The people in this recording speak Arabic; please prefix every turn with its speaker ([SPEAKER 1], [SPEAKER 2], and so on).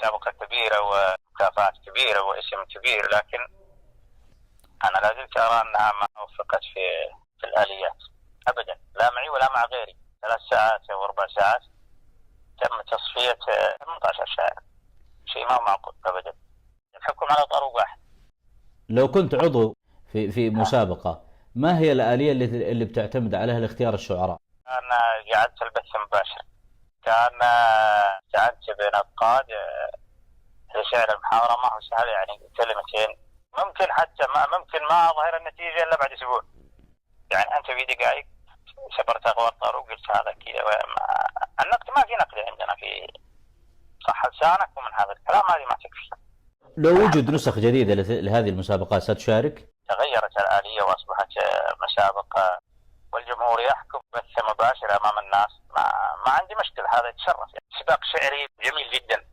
[SPEAKER 1] مسابقة كبيرة ومكافآت كبيرة واسم كبير، لكن أنا لا زلت أرى أنها ما وفقت في الآليات أبدا، لا معي ولا مع غيري. 3 ساعات أو 4 ساعات تم تصفية 18 شاعر، شيء ما هو معقول أبدا. الحكم على طروق واحد.
[SPEAKER 2] لو كنت عضو في مسابقة، ما هي الآلية اللي بتعتمد عليها لاختيار الشعراء؟
[SPEAKER 1] أنا قعدت البث مباشر، كان ساعدت بين القاد لشعر المحاورة، ما هو سهل يعني كلمتين، ممكن حتى ما أظهر النتيجة إلا بعد أسبوع. يعني أنت في دقائق سبرت أغوار طروق قلت هذا كذا. النقد ما في نقد عندنا في صح لسانك، ومن هذا الكلام هذه ما تكفي.
[SPEAKER 2] لو وجد نسخ جديدة لهذه المسابقات ستشارك؟
[SPEAKER 1] تغيرت الآلية وأصبحت مسابقة والجمهور يحكم بث مباشر أمام الناس، ما عندي مشكلة، هذا يتشرف يعني. سباق شعري جميل جدا.